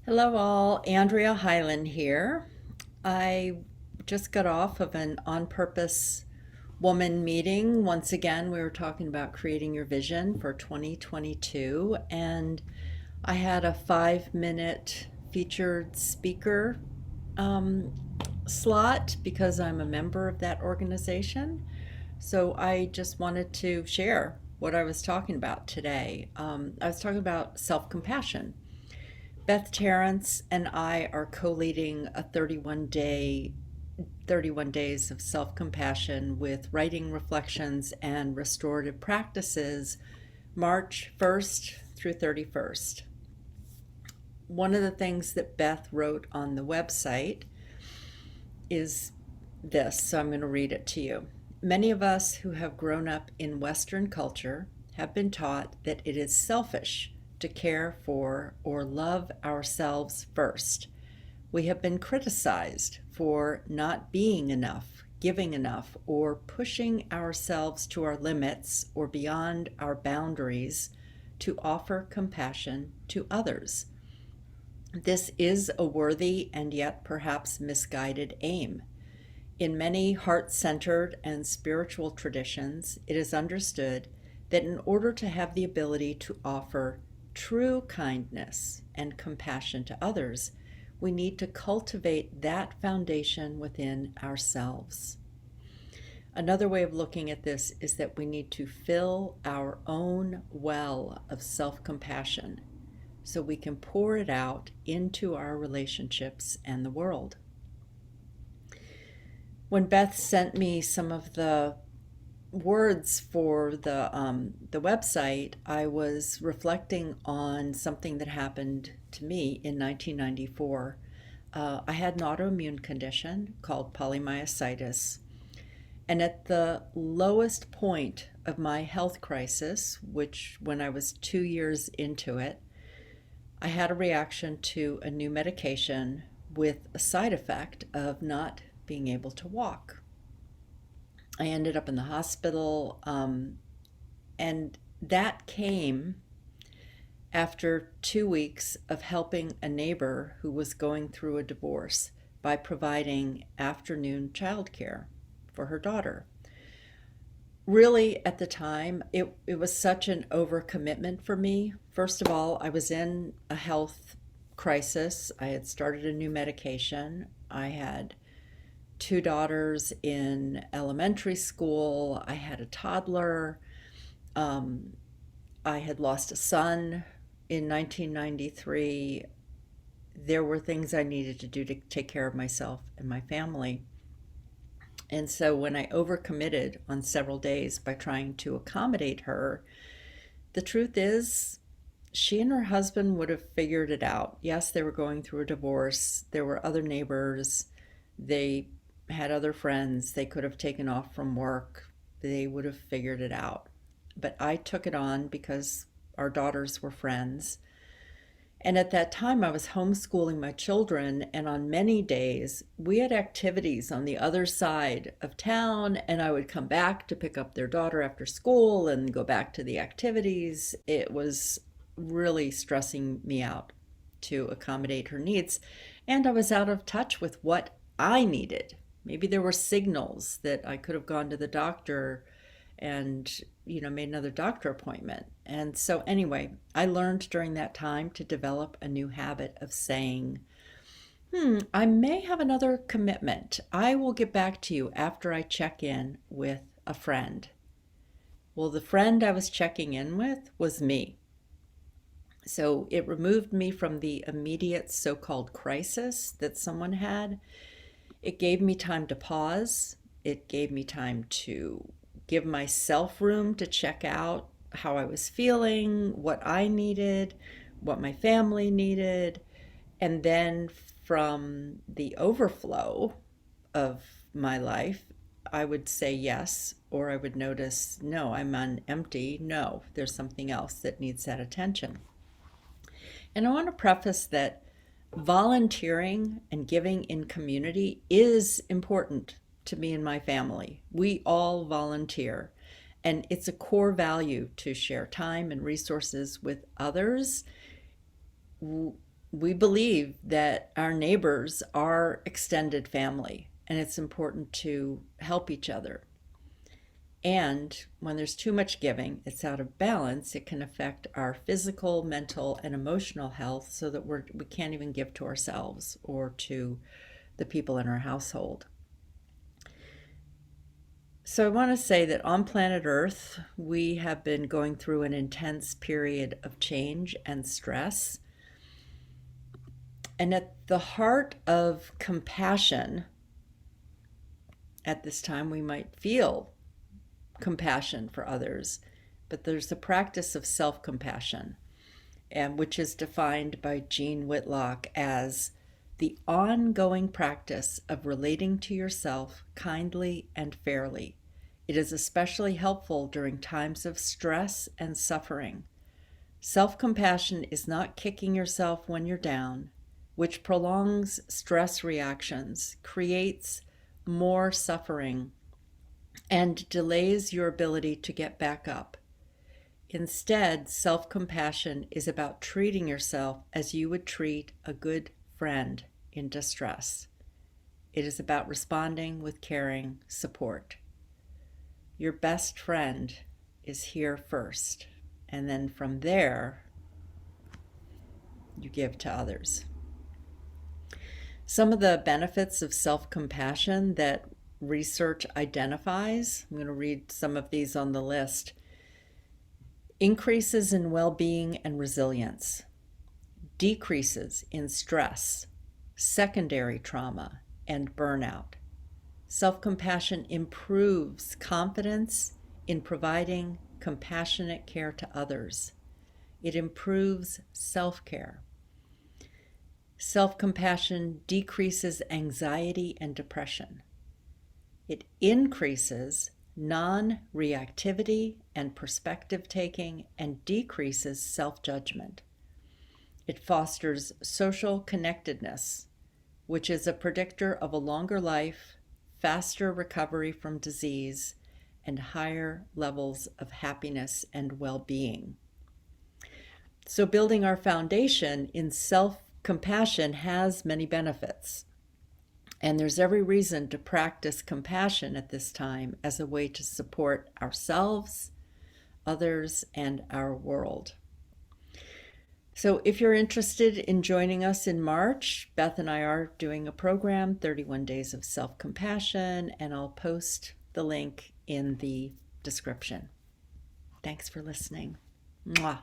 Hello, all. Andrea Highland here. I just got off of an on purpose woman meeting. Once again, we were talking about creating your vision for 2022, and I had a 5 minute featured speaker um, slot because I'm a member of that organization. So I just wanted to share what I was talking about today. I was talking about self compassion. Beth Terrence and I are co-leading a 31 days of self-compassion with writing reflections and restorative practices, March 1st through 31st. One of the things that Beth wrote on the website is this, so I'm going to read it to you. Many of us who have grown up in Western culture have been taught that it is selfish to care for or love ourselves first. We have been criticized for not being enough, giving enough, or pushing ourselves to our limits or beyond our boundaries to offer compassion to others. This is a worthy and yet perhaps misguided aim. In many heart centered and spiritual traditions, it is understood that in order to have the ability to offer true kindness and compassion to others, we need to cultivate that foundation within ourselves. Another way of looking at this is that we need to fill our own well of self compassion so we can pour it out into our relationships and the world. When Beth sent me some of the words for the website, I was reflecting on something that happened to me in 1994. I had an autoimmune condition called polymyositis, and at the lowest point of my health crisis, which when I was 2 years into it, I had a reaction to a new medication with a side effect of not being able to walk. I ended up in the hospital, and that came after 2 weeks of helping a neighbor who was going through a divorce by providing afternoon childcare for her daughter. Really, at the time, it was such an overcommitment for me. First of all, I was in a health crisis. I had started a new medication. I had two daughters in elementary school. I had a toddler. Um, I had lost a son in 1993. There were things I needed to do to take care of myself and my family. And so when I overcommitted on several days by trying to accommodate her, the truth is, she and her husband would have figured it out. Yes, they were going through a divorce. There were other neighbors. They had other friends. They could have taken off from work. They would have figured it out. But I took it on because our daughters were friends. And at that time, I was homeschooling my children, and on many days, we had activities on the other side of town, and I would come back to pick up their daughter after school and go back to the activities. It was really stressing me out to accommodate her needs, and I was out of touch with what I needed. Maybe there were signals that I could have gone to the doctor and made another doctor appointment. And so anyway, I learned during that time to develop a new habit of saying, I may have another commitment. I will get back to you after I check in with a friend. Well, the friend I was checking in with was me. So it removed me from the immediate so-called crisis that someone had. It gave me time to pause. It gave me time to give myself room to check out how I was feeling, what I needed, what my family needed. And then from the overflow of my life, I would say yes, or I would notice, no, I'm on empty. No, there's something else that needs that attention. And I want to preface that volunteering and giving in community is important to me and my family. We all volunteer, and it's a core value to share time and resources with others. we believe that our neighbors are extended family, and it's important to help each other. And when there's too much giving, it's out of balance. It can affect our physical, mental, and emotional health so that we can't even give to ourselves or to the people in our household. So I want to say that on planet Earth, we have been going through an intense period of change and stress. And at the heart of compassion, at this time, we might feel compassion for others, but there's the practice of self-compassion, and which is defined by Jean Whitlock as the ongoing practice of relating to yourself kindly and fairly. It is especially helpful during times of stress and suffering. Self-compassion is not kicking yourself when you're down, which prolongs stress reactions, creates more suffering, and delays your ability to get back up. Instead, self-compassion is about treating yourself as you would treat a good friend in distress. It is about responding with caring support. Your best friend is here first, and then from there, you give to others. Some of the benefits of self-compassion that research identifies, I'm going to read some of these on the list. Increases in well-being and resilience, decreases in stress, secondary trauma, and burnout. Self-compassion improves confidence in providing compassionate care to others. It improves self-care. Self-compassion decreases anxiety and depression. It increases non-reactivity and perspective taking and decreases self-judgment. It fosters social connectedness, which is a predictor of a longer life, faster recovery from disease, and higher levels of happiness and well-being. So building our foundation in self-compassion has many benefits. And there's every reason to practice compassion at this time as a way to support ourselves, others, and our world. So if you're interested in joining us in March, Beth and I are doing a program, 31 Days of Self-Compassion, and I'll post the link in the description. Thanks for listening. Mwah.